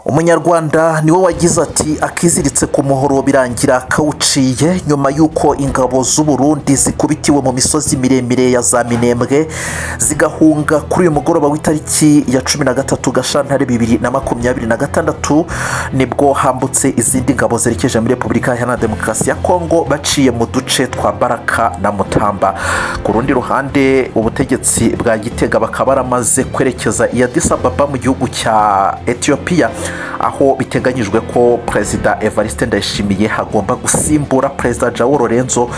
Umunyarwanda niwe wagize ati akiziritse ku muhoro birangira kawuciye nyuma yuko ingabo z'uburundi zikubitiwe mu misozi miremire ya za Minembwe zigahunga kuri uyu mugoroba w'itariki ya 13 Gashyantare 2026 nibwo hambutse izindi ngabo zerekeje muri Repubulika Iharanira Demokarasi ya Kongo baciye mu duce twa Baraka na Mutamba. Ku rundi ruhande ubutegetsi bwa Gitega bakaba baramaze kwerekeza i Addis Ababa mu gihugu cya Ethiopia, aho biteganyijwe ko Perezida Evariste Ndayishimiye hagomba gusimbura Perezida Joao Lorenzo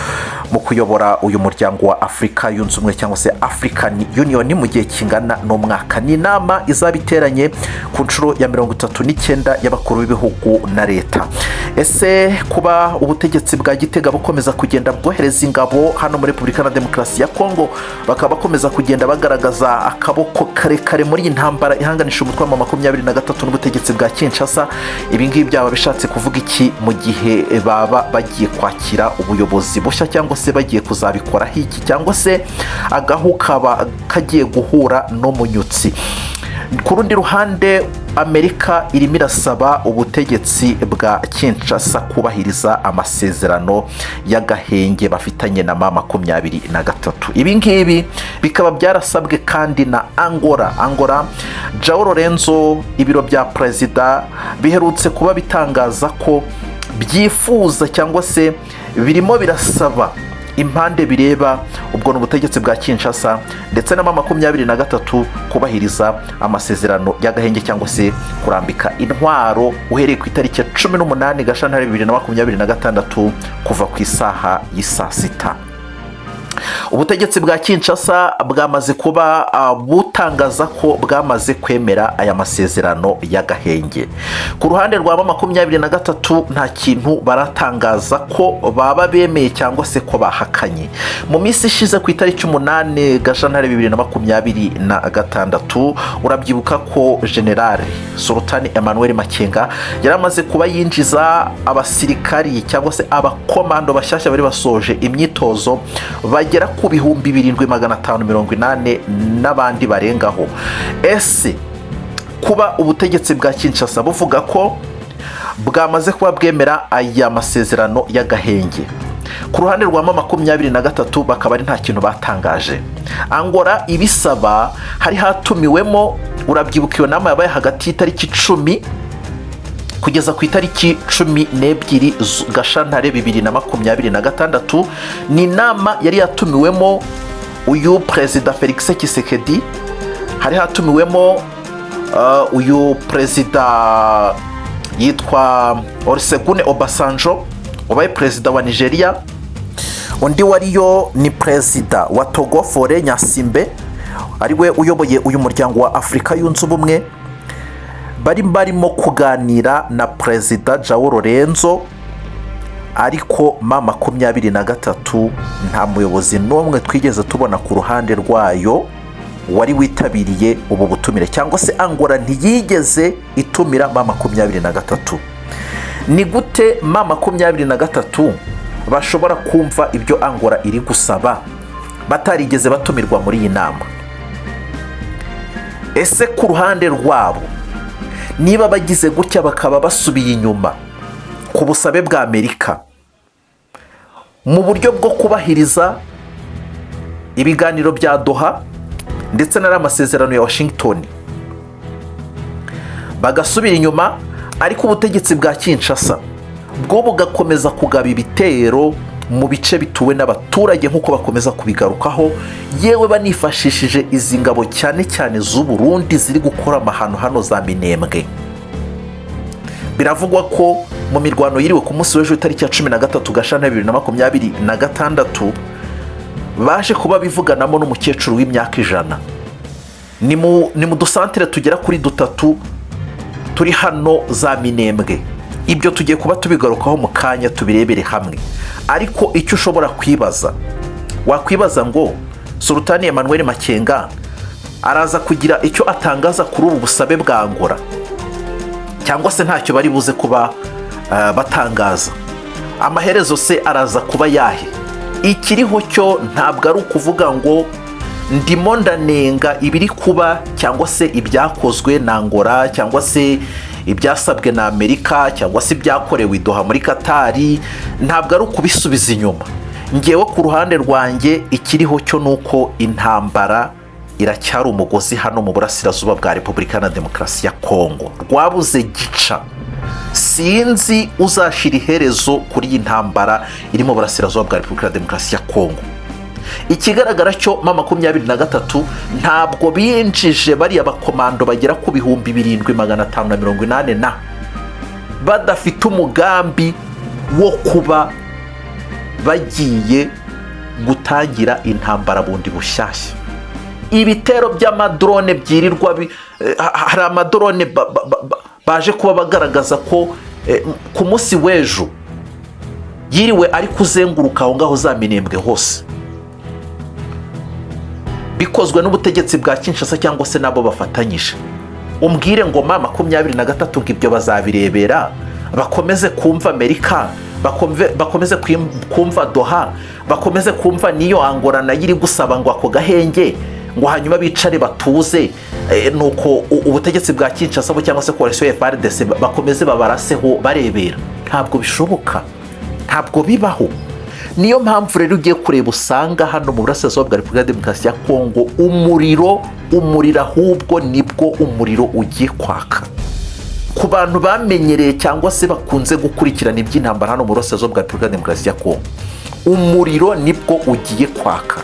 mu kuyobora uyu muryango wa Afrika yunze ubumwe cyangwa se African Union mu gihe kingana n'umwaka. Ni inama izabiteranye ku nshuro ya 39 y'abakuru b'ibihugu na leta. Ese kuba ubutegetsi bwa Gitega bukomeza kugenda bwohereza ingabo hano muri Repubulika Iharanira Demokarasi ya Kongo, bakaba bakomeza kugenda bagaragaza akaboko karekare muri iyi ntambara ihanganisha umutwe wa 23 n'ubutegetsi bwa Kinshasa, ibi ngibi byaba bishatse kuvuga iki mu gihe baba bagiye kwakira ubuyobozi bushya cyangwa se bagiye kuzabikora hiki, cyangwa se agahu kaba kagiye guhura no munyutsi? Ku rundi ruhande Amerika irimo irasaba ubutegetsi bwa Kinshasa kubahiriza amasezerano y'agahenge bafitanye na M23. Ibi ngibi bikaba byarasabwe kandi na Angola. Joao Lorenzo, ibiro bya Perezida biherutse kuba bitangaza ko byifuza cyangwa se birimo birasaba impande bireba ubwo n'ubutegetsi bwa Kinshasa ndetse na M23 kubahiriza amasezerano y'agahenge cyangwa se kurambika intwaro uhereye ku itariki ya 18 Gashyantare 2026 kuva ku isaha y'isa 6. Ubutegetsi bwa Kinshasa bwamaze kuba butangaza ko bwamaze kwemera aya masezerano y'agahenge. Ku ruhande rwa M23 nta kintu baratangaza ko baba bemeye cyangwa se ko bahakanye. Mu minsi ishize ku itariki 8 Gashyantare 2026 urabyibuka ko General Sultan Emmanuel Makenga yaramaze kuba yinjiza abasirikari cyangwa se abakomando bashyashya bari basoje imyitozo bagera ku 7580 n'abandi barengaho. Ese kuba ubutegetsi bwa Kinshasa buvuga ko bwamaze kuba bwemera aya masezerano y'agahenge, ku ruhande rwa M23 bakaba ari nta kintu batangaje. Angola ibisaba hari hatumiwemo, urabyibuka iyo nama yabaye hagati y'itariki 10 kugeza ku itariki 12 Gashyantare 2026. ni inama yari yatumiwemo uyu Perezida Felix Tshisekedi, hari hatumiwemo uyu Perezida yitwa Olusegun Obasanjo wabaye Perezida wa Nigeria, undi wariyo ni Perezida wa Togo Faure Nyasimbe ariwe uyoboye uyu muryango wa Afrika yunze ubumwe. Barimo kuganira na Perezida Joao Lorenzo, ariko M23 nta muyobozi n'umwe twigeze tubona ku ruhande rwayo wari witabiriye ubu butumire, cyangwa se Angola ntiyigeze itumira M23. Ni gute M23 bashobora kumva ibyo Angola iri gusaba batarigeze batumirwa muri iyi nama? Ese ku ruhande rwabo niba bagize gutya bakaba basubiye inyuma ku busabe bwa Amerika mu buryo bwo kubahiriza ibiganiro bya Doha ndetse n'amasezerano ya Washington, bagasubira inyuma, ariko ubutegetsi bwa Kinshasa bwo bugakomeza kugaba ibitero mu bice bituwe n'abaturage nk'uko bakomeza kubigarukaho, yewe banifashishije izi ngabo cyane cyane z'uburundi ziri gukora amahano hano za Minembwe. Biravugwa ko mu mirwano yiriwe ku munsi w'ejo itariki ya 13 Gashyantare 2026 baje kuba bivuganamo n'umukecuru w'imyaka 100. Ni mu dusantere tugera kuri 3 turi hano za Minembwe. Ibyo tugiye kuba tubigarukaho mu kanya tubirebere hamwe, ariko icyo ushobora kwibaza, wakwibaza ngo Sultan Emmanuel Makenga araza kugira icyo atangaza kuri ubu busabe bwa Angola, cyangwa se ntacyo bari buze kuba batangaza? Amaherezo se araza kuba yahe? Ikiriho cyo ntabwo ari ukuvuga ngo ndimo ndanenga ibiri kuba cyangwa se ibyakozwe na Angola cyangwa se ibyasabwe na Amerika cyangwa se ibyakorewe Doha muri Katari ntabwo ari ukubisubiza inyuma. Ngewe ku ruhande rwanjye ikiriho cyo nuko intambara iracyari umugozi hano mu burasirazuba bwa Repubulika na Demokarasi ya Kongo. Rwabuze gica. Sinzi uzashira iherezo kuri iyi ntambara iri mu burasirazuba bwa Repubulika na Demokarasi ya Kongo. Ikigaragara cyo M23 ntabwo binjije bari abakomando bagera ku 7580 badafite umugambi wo kuba bagiye gutangira intambara bundi bushyashya. Ibitero by'amadrone byirirwa hari amadrone baje kuba bagaragaza ko ku munsi w'ejo yiriwe ari kuzenguruka aho ngaho za Minembwe hose, bikozwe n'ubutegetsi bwa Kinshasa cyangwa se nabo bafatanyije. Umbwire ngo M23 ngibyo bazabirebera, bakomeze kumva Amerika, bakomeze kumva Doha, bakomeze kumva niyo Angola nayo iri gusaba ngo ako gahenge ngo hanyuma bicare batuze, nuko ubutegetsi bwa Kinshasa cyangwa se coalition ya RDC bakomeze babaraseho barebera? Ntabwo bishoboka, ntabwo bibaho. Niyo mpamvu rero ugiye kureba usanga hano mu burasirazuba bwa Repubulika ya Demokarasi ya Kongo umuriro ahubwo nibwo umuriro ugiye kwaka. Ku bantu bamenyereye cyangwa se bakunze gukurikirana iby'intambara hano mu burasirazuba bwa Repubulika ya Demokarasi ya Kongo, umuriro nibwo ugiye kwaka.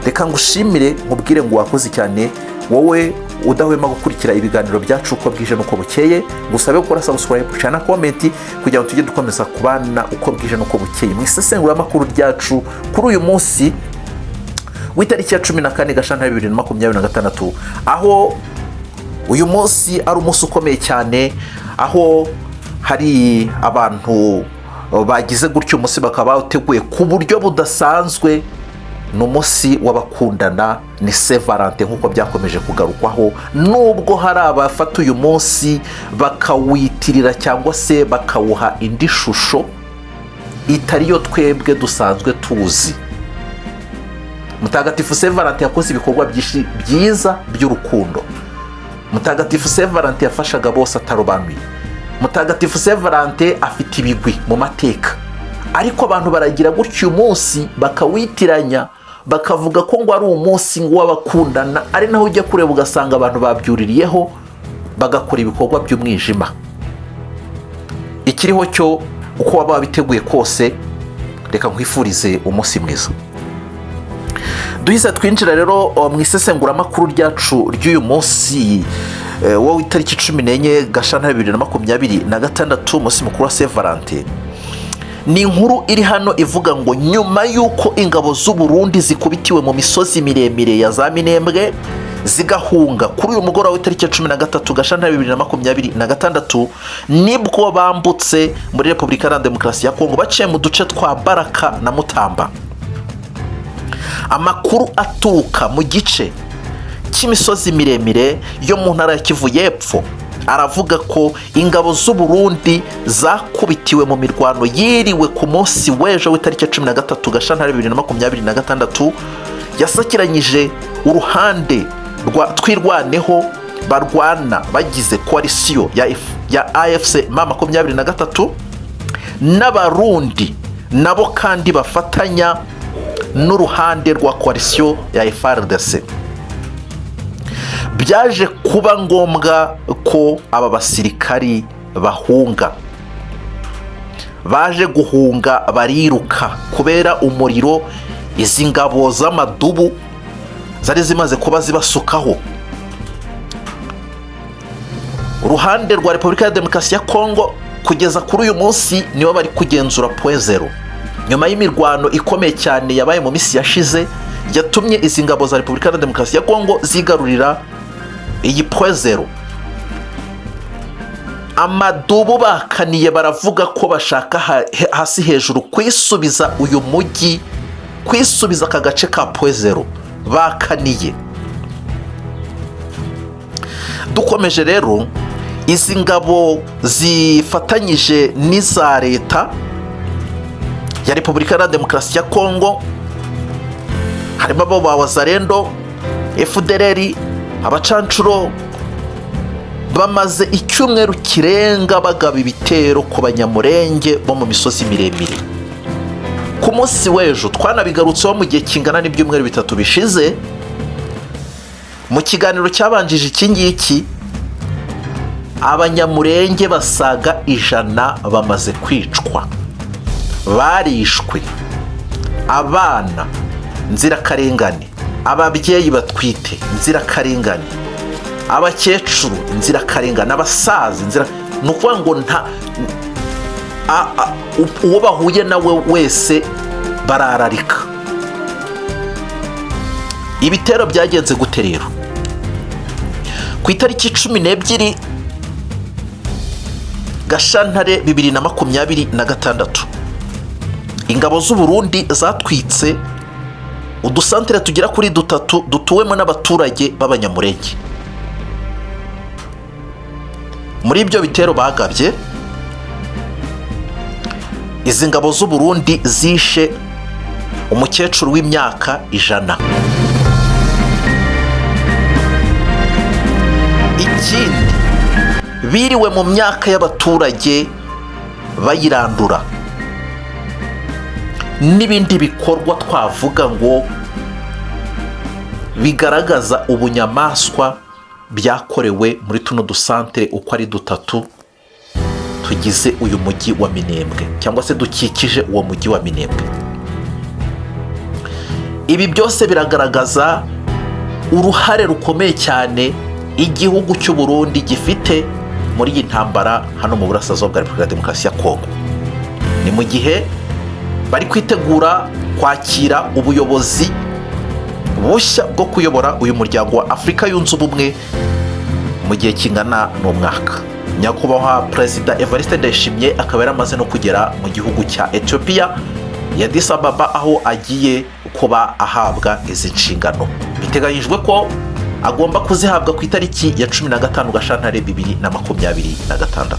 Reka ngushimire nkubwire ngo wakoze cyane wowe udahwema gukurikira ibiganiro byacu uko bwije nuko bukeye. Gusabe gukora subscribe, cyana comment kugira ngo tujye dukomeza kubana uko bwije nuko bukeye. Mu isesengura amakuru ryacu kuri uyu munsi w'itariki ya 14 Gashyantare 2026, aho uyu munsi ari umunsi ukomeye cyane, aho hari abantu bagize gutyo umunsi bakaba bawuteguye ku buryo budasanzwe. Ni umunsi w'abakundana, ni Saint Valentin nk'uko byakomeje kugarukwaho, nubwo hari abafata uyu munsi bakawitirira cyangwa se bakawuha indi shusho itari yo twebwe dusanzwe tuzi. Mutagatifu Saint Valentin yakoze ibikorwa byiza by'urukundo. Mutagatifu Saint Valentin yafashaga bose atarobanuye. Mutagatifu Saint Valentin afite ibigwi mu mateka, ariko abantu baragira gutyo uyu munsi bakawitiranya, bakavuga ko ngo ari umunsi w'abakundana, ari naho ujya kureba ugasanga abantu babyuririyeho bagakora ibikorwa by'umwijima. Ikiriho cyo uko waba biteguye kose, reka nkwifurize umunsi mwiza. Duhise twinjira rero mu isesengura amakuru ryacu ry'uyu munsi wowe itariki 14 Gashyantare 2026, umunsi mukuru wa Saint Valentin. Ni inkuru iri hano ivuga ngo nyuma yuko ingabo z'uburundi zikubitiwe mu misozi miremire ya za Minembwe zigahunga kuri uyu mugoroba w'itariki 13 Gashyantare 2026, nibwo bambutse muri Repubulika ya Demokarasi ya Kongo baciye mu duce twa Baraka na Mutamba. Amakuru aturuka mu gice cy'imisozi miremire yo mu ntara ya Kivu y'Epfo aravuga ko ingabo z'uburundi zakubitiwe mu mirwano yiriwe ku munsi w'ejo w'itariki 13 Gashyantare 2026, yasakiranyije uruhande rwa Twirwaneho barwana bagize coalition ya AFC M23 n'abarundi nabo kandi bafatanya n'uruhande rwa coalition ya RDC. Byaje kuba ngombwa ko aba basirikari bahunga. Baje guhunga bariruka kubera umuriro izi ngabo z'amadubu zari zimaze kuba zibasukaho. Uruhande rwa Repubulika ya Demokarasi ya Kongo kugeza kuri uyu munsi nibo bari kugenzura point zero, nyuma y'imirwano ikomeye cyane yabaye mu minsi yashize yatumye izi ngabo za Repubulika ya Demokarasi ya Kongo zigarurira iyi point zero. Amadubu bakaniye baravuga ko bashaka hasi hejuru kwisubiza uyu mujyi, kwisubiza aka gace ka point zero bakaniye. Dukomeje rero, izi ngabo zifatanyije n'iza leta ya Repubulika ya Demokarasi ya Kongo, harimo abo ba Wazalendo, FDLR, abacancuro bamaze icyumweru kirenga bagaba ibitero ku banyamurenge bo mu misozi miremire. Ku munsi w'ejo twanabigarutseho mu gihe kingana n'ibyumweru 3 bishize mu kiganiro cyabanjije iki ngiki. Abanyamurenge basaga 100 bamaze kwicwa, barishwe, abana nzirakarengane, ababyeyi batwite nzirakarengane, abakecuru nzirakarengane, abasaza nukuvuga ngo nta uwo bahuye nawe wese barararika. Ibitero byagenze gute rero? Ku itariki 12 Gashantare 2026 ingabo z'Uburundi zatwitse udusantere tugera kuri 3 dutuwemo n'abaturage b'abanyamurenge. Muri ibyo bitero bagabye, izi ngabo z'Uburundi zishe umukecuru w'imyaka 100. Ikindi, biriwe mu myaka y'abaturage bayirandura, n'ibindi bikorwa twavuga ngo bigaragaza ubunyamaswa byakorewe muri tuno dusantere uko ari 3 tugize uyu mujyi wa Minembwe cyangwa se dukikije uwo mujyi wa Minembwe. Ibi byose biragaragaza uruhare rukomeye cyane igihugu cy'u Burundi gifite muri iyi ntambara hano mu burasirazuba bwa Repubulika ya Demokarasi ya Kongo. Ni mu gihe bari kwitegura kwakira ubuyobozi bushya bwo kuyobora uyu muryango wa Afurika yunze ubumwe mu gihe kingana n'umwaka. Nyakubahwa Perezida Evariste Ndayishimiye akaba yaramaze no kugera mu gihugu cya Ethiopia ya Addis Ababa, aho agiye kuba ahabwa izi nshingano. Biteganyijwe ko agomba kuzihabwa ku itariki ya 15 Gashantare 2026.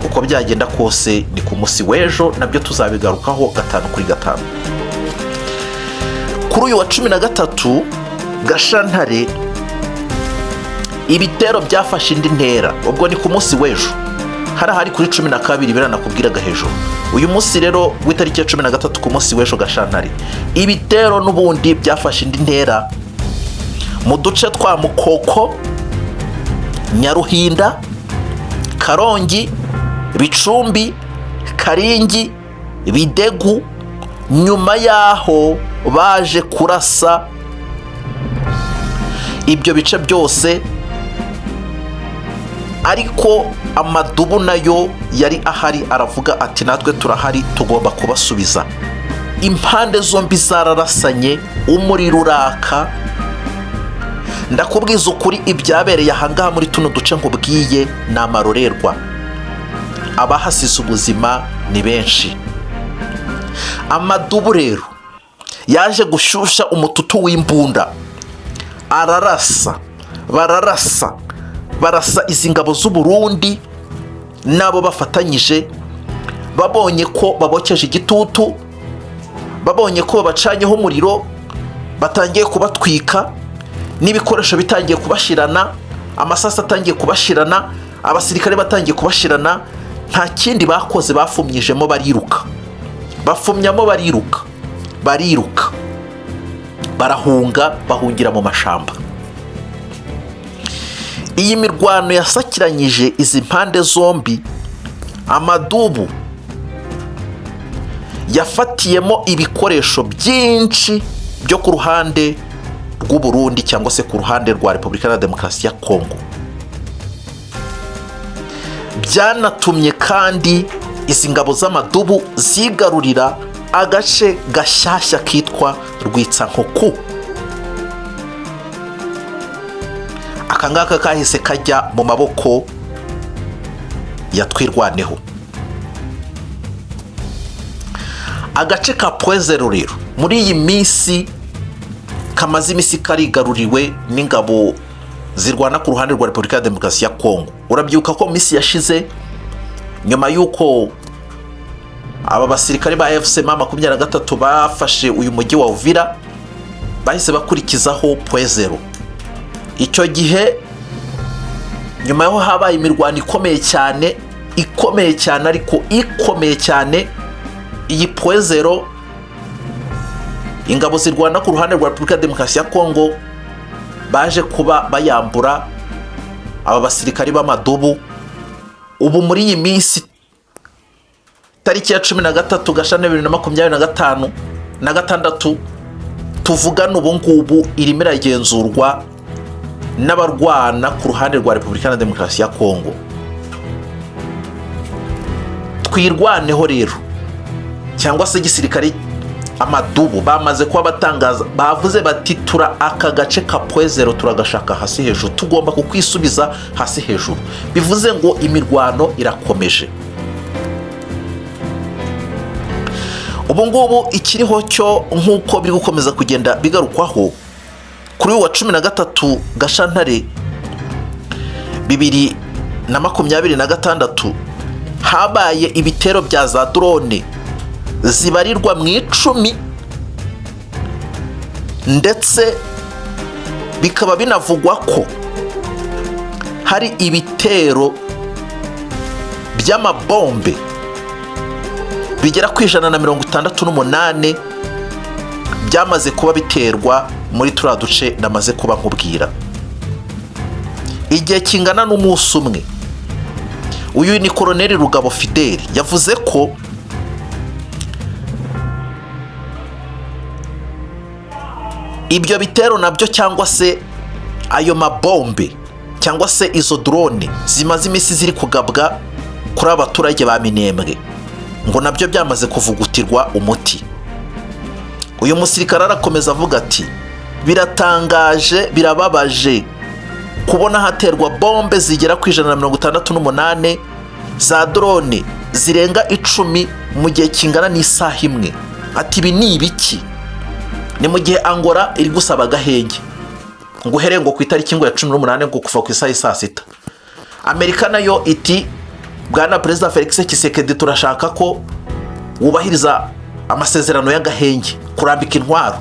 Uko byagenda kose ni ku munsi w'ejo, nabyo tuzabigarukaho 5 kuri uyu wa 13 Gashantare. Ibitero byafashe indi ntera, ubwo ni ku munsi w'ejo, hari kuri 12 biranakubwiraga hejuru. Uyu munsi rero w'itariki ya 13 ku munsi w'ejo Gashantare, ibitero n'ubundi byafashe indi ntera mu duce twa Mukoko, Nyaruhinda, Karongi, Bicumbi, Karingi, Bidegu. Nyuma yaho baje kurasa ibyo bice byose, ariko amadubu nayo yari ahari aravuga ati natwe turahari, tugomba kubasubiza. Impande zombi zararasanye, umuriro uraka. Ndakubwiza ukuri, ibyabereye ahangaha muri tuno duce nkubwiye ni amarorerwa. Abahasize ubuzima ni benshi. Amadubu rero yaje gushusha umututu w'imbunda, ararasa, barasa izi ngabo z'Uburundi nabo bafatanyije. Babonye ko babokeje igitutu, babonye ko bacanyeho umuriro, batangiye kubatwika, n'ibikoresho bitangiye kubashirana, amasasa atangiye kubashirana, abasirikare batangiye kubashirana. Nta kindi bakoze, bafumyijemo bariruka, bafumyamo bariruka, barahunga, bahungira mu mashamba. Iyi mirwano yasakiranyije izi mpande zombi. Amadubu yafatiyemo ibikoresho byinshi byo ku ruhande rw'Uburundi cyangwa se ku ruhande rwa Repubulika ya Demokarasi ya Kongo. Byanatumye kandi izi ngabo z'amadubu zigarurira agace gashyashya kitwa Rwitsankoku. Akangaka kahise kajya mu maboko ya Twirwaneho. Agace ka Pwezero rero muri iyi minsi kamaze imisi karigaruriwe n'ingabo zirwana ku ruhande rwa Repubulika ya Demokarasi ya Kongo. Urabyuka ko misi yashize, nyuma yuko aba basirikare ba FC-23 bafashe uyu mujyi wa Uvira, bahise bakurikizaho Pwezero. Icyo gihe nyuma yaho habaye imirwano ikomeye cyane ariko ikomeye cyane iyi poezero ingabo zirwana ku ruhande rwa Repubulika ya Demokarasi ya Kongo baje kuba bayambura aba basirikari b'amadubu. Ubu muri iyi minsi tariki ya 13 Gashyantare 2026 tuvugana ubu ngubu irimo iragenzurwa n'abarwana ku ruhande rwa Repubulika ya Demokarasi ya Kongo. Twirwaneho rero cyangwa se igisirikare amadubu bamaze kuba batangaza, bavuze bati tura aka gace ka poezero turagashaka hasi hejuru, tugomba kukwisubiza hasi hejuru. Bivuze ngo imirwano irakomeje. Ubu ngubu ikiriho cyo nk'uko biri gukomeza kugenda bigarukwaho, kuri wa 13 Gashyantare 2026 habaye ibitero bya za drone zibarirwa mu 10, ndetse bikaba binavugwa ko hari ibitero by'amabombe bigera ku 168 byamaze kuba biterwa muri turiya duce namaze kuba nkubwira. Igihe kingana n'umunsi umwe, uyu ni Koloneli Rugabo Fideli yavuze ko ibyo bitero nabyo cyangwa se ayo mabombe cyangwa se izo drone zimaze iminsi ziri kugabwa kuri abaturage ba Minembwe ngo nabyo byamaze kuvugutirwa umuti. Uyu musirikare arakomeza avuga ati biratangaje, birababaje kubona haterwa bombe zigera ku 168 za drone zirenga 10 mu gihe kingana n'isaha imwe. Ati ibi ni ibiki? Ni mu gihe Angola iri gusaba agahenge ngo uhere ngo ku itariki ngo ya 18 ngo kuva ku isaha saa 6. Amerika nayo iti bwana Perezida Felix Tshisekedi turashaka ko wubahiriza amasezerano y'agahenge, kurambika intwaro.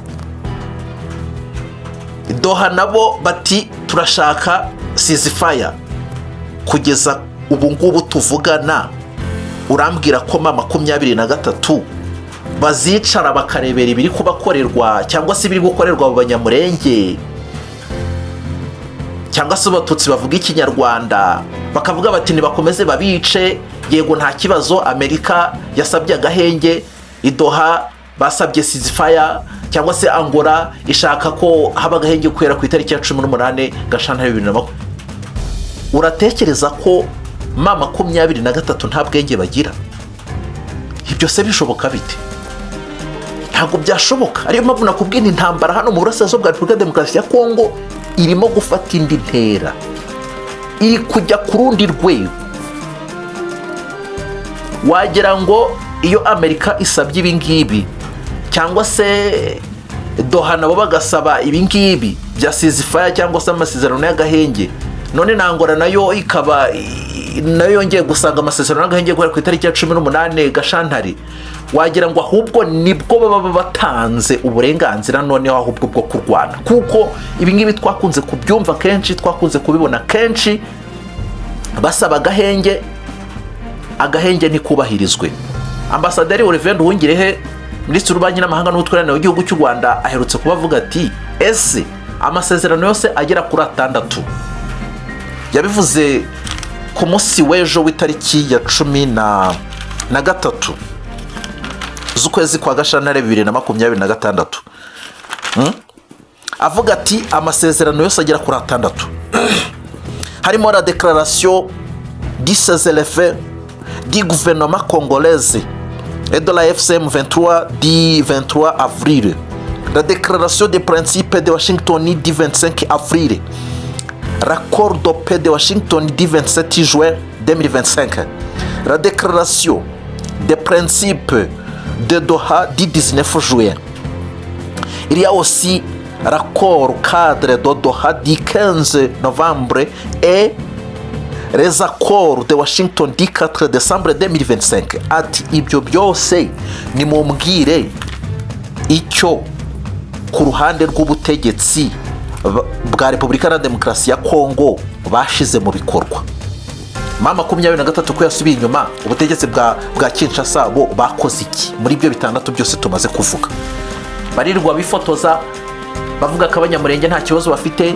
Doha nabo bati turashaka ceasefire. Kugeza ubu ngubu tuvugana urambwira ko 23 bazicara bakarebera ibiri kubakorerwa cyangwa se ibiri gukorerwa abo banyamurenge cyangwa se abatutsi bavuga ikinyarwanda, bakavuga bati nibakomeze babice, yego nta kibazo. Amerika yasabye agahenge, idoha basabye ceasefire, cyangwa se Angola ishaka ko haba agahenge kwera ku itariki ya 18 Gashyantare 2020. Uratekereza ko 23 nta bwenge bagira? Ibyo se bishoboka bite? Ntabwo byashoboka. Ariyo mpamvu nakubwira intambara hano mu burasirazuba bwa Repubulika ya Demokarasi ya Kongo irimo gufata indi ntera, iri kujya ku rundi rwego. Wagira ngo iyo Amerika isabye ibi ngibi cyangwa se Doha nabo bagasaba ibi ngibi bya ceasefire cyangwa se amasezerano y'agahenge, none Angola nayo ikaba nayo yongeye gusanga amasezerano y'agahenge ku itariki ya 18 Gashyantare, wagira ngo ahubwo nibwo baba batanze uburenganzira noneho ahubwo bwo kurwana. Kuko ibi ngibi twakunze kubyumva kenshi, twakunze kubibona kenshi basaba agahenge, agahenge ntikubahirizwe. Ambasaderi Olivier Nduhungirehe, Minisitiri w'Ububanyi n'Amahanga n'Ubutwererane w'igihugu cy'u Rwanda, aherutse kubavuga ati ese amasezerano yose agera kuri 6 yabivuze ku munsi w'ejo w'itariki ya 13 z'ukwezi kwa Gashyantare 2026. Avuga ati amasezerano yose agera kuri 6 harimo la déclaration du 16 du gouvernement congolaise et de la FCM 23 du 23 avril, la déclaration des principes de Washington du 25 avril, l'accord de paix de Washington du 27 juin 2025, la déclaration des principes de Doha du 19 juin. Il y a aussi l'accord cadre de Doha du 15 novembre et les accords de Washington du 4 décembre 2025. Ati ibyo byose ni mumbwire icyo ku ruhande rw'ubutegetsi bwa Repubulika na Demokarasi ya Kongo bashize mu bikorwa. 23 ko yasubiye inyuma, ubutegetsi bwa Kinshasa bo bakoze iki muri ibyo bitandatu byose tumaze kuvuga? Barirwa bifotoza bavuga ko abanyamurenge nta kibazo bafite,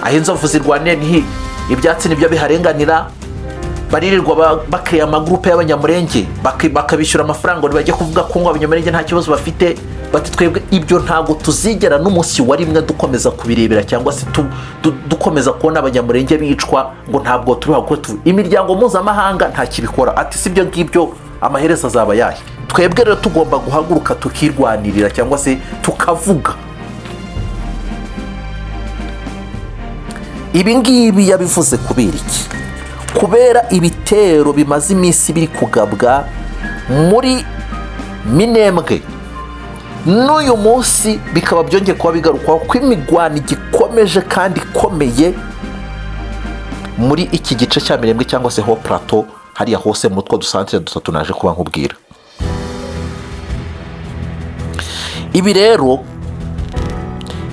aho inzovu zirwanira ibyatsi nibyo biharenganira. Baririrwa bakaya amagrupe y'abanyamurenge bakabishyura amafaranga ngo bajye kuvuga ko ngo abanyamurenge nta kibazo bafite. Bati twebwe ibyo ntago tuzigera n'umunsi wa rimwe dukomeza kubirebera cyangwa se dukomeza kubona abanyamurenge bicwa, ngo ntabwo turiho ko imiryango mpuzamahanga nta kibikora. Ati sibyo ngibyo amaherezo azaba yahe? Twebwe rero tugomba guhaguruka tukirwanirira cyangwa se tukavuga. Ibi ngibi yabivuze kubera iki? Kubera ibitero bimaze iminsi biri kugabwa muri Minembwe, n'uyu munsi bikaba byongeye kuba bigarukwaho ko imigwano igikomeje kandi ikomeye muri iki gice cya Minembwe cyangwa se ho plateau, hariya hose mu two dusantere dutatu naje kuba nkubwira. Ibi rero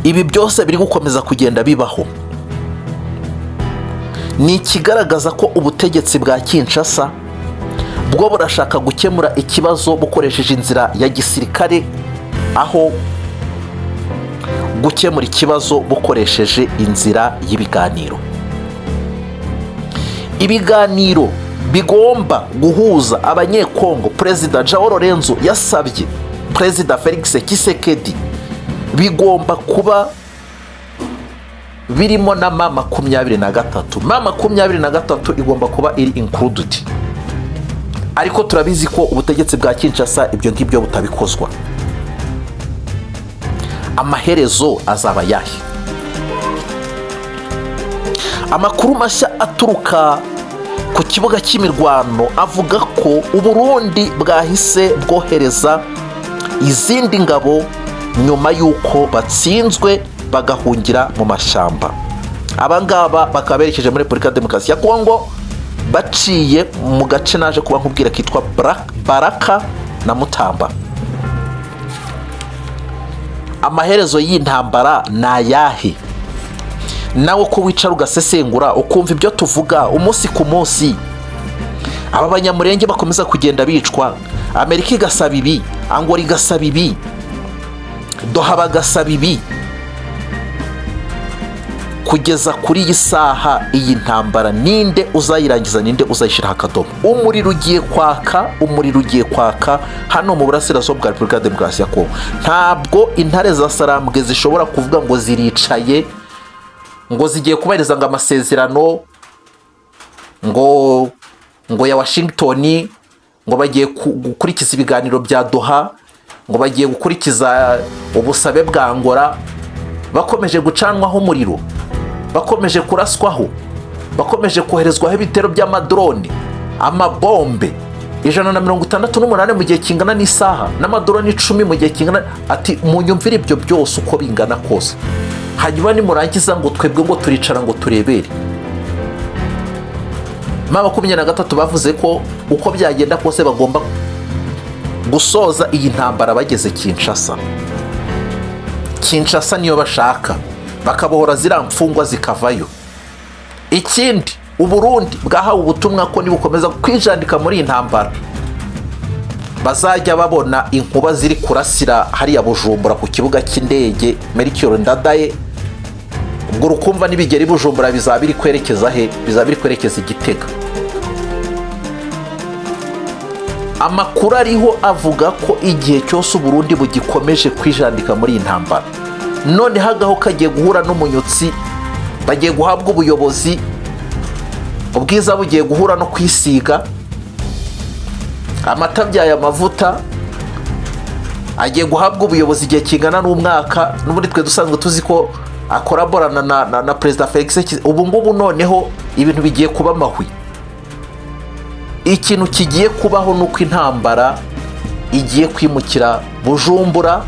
ibi byose biri gukomeza kugenda bibaho, ni ikigaragaza ko ubutegetsi bwa Kinshasa bwo burashaka gukemura ikibazo bukoresheje inzira ya gisirikare, aho gukemura ikibazo bukoresheje inzira y'ibiganiro. Ibiganiro bigomba guhuza abanyekongo Perezida Joao Lorenzo yasabye Perezida Felix Tshisekedi, bigomba kuba birimo na M23. M23 igomba kuba iri included, ariko turabizi ko ubutegetsi bwa Kinshasa ibyo ngibyo butabikozwa. Amaherezo azaba yahe? Amakuru mashya aturuka ku kibuga cy'imirwano avuga ko Uburundi bwahise bwohereza izindi ngabo nyuma yuko batsinzwe bagahungira mu mashamba. Abangaba bakaba berekeje muri Repubulika ya Demokarasi ya Kongo baciye mu gace naje kuba nkubwira kitwa Baraka na Mutamba. Amaherezo y'intambara na yahe? Nawe ko wicara ugasesengura ukumva ibyo tuvuga umunsi ku munsi. Aba banyamurenge bakomeza kugenda bicwa, Amerika igasaba ibi, Angola igasaba ibi, Doha bagasaba ibi. Kugeza kuri iyi saha iyi ntambara ninde uzayirangiza, ninde uzayishyira akadomo? Umuriro ugiye kwaka hano mu burasirazuba bwa Repubulika ya Demokarasi ya Kongo. Ntabwo intare za Sarambwe zishobora kuvuga ngo ziricaye, ngo zigiye kubahiriza ngo amasezerano ngo ya Washington, ngo bagiye gukurikiza ibiganiro bya Doha, ngo bagiye gukurikiza ubusabe bwa Angola. Bakomeje gucanwaho umuriro, bakomeje kuraswaho, bakomeje koherezwaho ibitero by'amadrone, amabombe 168 mu gihe kingana n'isaha, n'amadrone 10 mu gihe kingana. Ati munyumvire ibyo byose uko bingana kose, hanyuma nimurangiza ngo twebwe ngo turicara ngo turebere. M23 bavuze ko uko byagenda kose bagomba gusoza iyi ntambara bageze Kinshasa niyo bashaka, bakabohora zira mfungwa zikavayo. Ikindi, Uburundi bwahawe ubutumwa ko nibukomeza kwijandika muri intambara bazajya babona inkuba ziri kurasira hariya Bujumbura ku kibuga cy'indege Miremire. Ubwo rukumva nibigera Bujumbura bizabiri kwerekeza he? Bizabiri kwerekeza Igitega. Amakuru ariho avuga ko igihe cyose Uburundi bugikomeje kwijandika muri intambara, none hagaho kagiye guhura n'umunyotsi, bagiye guhabwa ubuyobozi, ubwiza bugiye guhura no kwisiga, amata byaye amavuta agiye guhabwa ubuyobozi igihe kingana n'umwaka. N'ubundi twe dusanzwe tuzi ko akoraborana na Perezida Felix. Ubu ngubu noneho ibintu bigiye kuba amahwi. Ikintu kigiye kubaho nuko intambara igiye kwimukira Bujumbura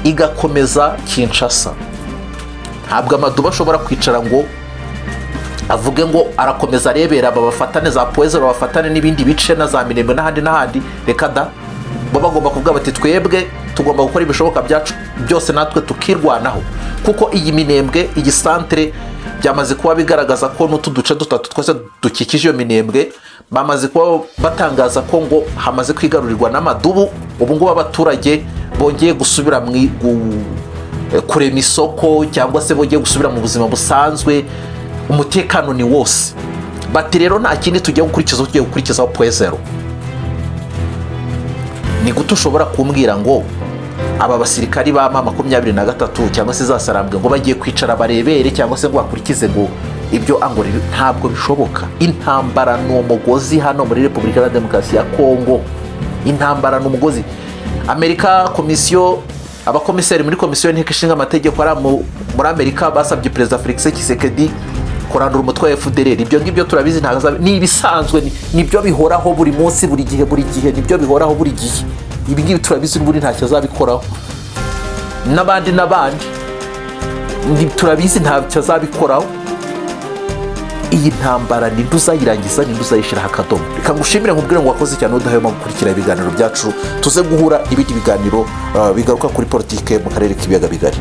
igakomeza Kinshasa. Ntabwo amaduba ashobora kwicara ngo avuge ngo arakomeza arebera babafatane za Poezo, babafatane n'ibindi bice na za Miremire n'ahandi. Reka da, bo bagomba kuvuga bati twebwe tugomba gukora ibishoboka byacu byose natwe tukirwanaho, kuko iyi minembwe, iyi santere byamaze kuba bigaragaza ko n'utu duce dutatu twose dukikije iyo minembwe bamaze kuba batangaza ko ngo hamaze kwigarurirwa n'amadubu. ubu ngubu abaturage bongeye gusubira kurema isoko cyangwa se bongeye gusubira mu buzima busanzwe, umutekano ni wose. Bati rero nta kindi tugiye gukurikizaho point0. Ni gute ushobora kumbwira ngo aba basirikari ba M23 cyangwa se zasarambwe ngo bagiye kwicara barebere cyangwa se ngo bakurikize ngo ibyo angore? Ntabwo bishoboka. Intambara ni umugozi hano muri Repubulika ya Demokarasi ya Kongo. Intambara ni umugozi. Amerika, komisiyo, abakomiseri muri komisiyo y'inteko ishinga amategeko ari muri Amerika basabye Perezida Felix Tshisekedi kurandura umutwe wa FDLR. Ibyo ngibyo turabizi, ni ibisanzwe, nibyo bihoraho buri munsi, buri gihe nibyo bihoraho buri gihe. Ibi ngibi turabizi n'ubundi ntacyo azabikoraho. N'abandi turabizi ntacyo azabikoraho. Iyi ntambara ni uzayirangiza, ni uzayishyiraho akadomo. Reka ngushimire nkubwire ngo wakoze cyane udahwema gukurikira ibiganiro byacu, tuze guhura n'ibindi biganiro bigaruka kuri politike mu karere k'ibiyaga bigari.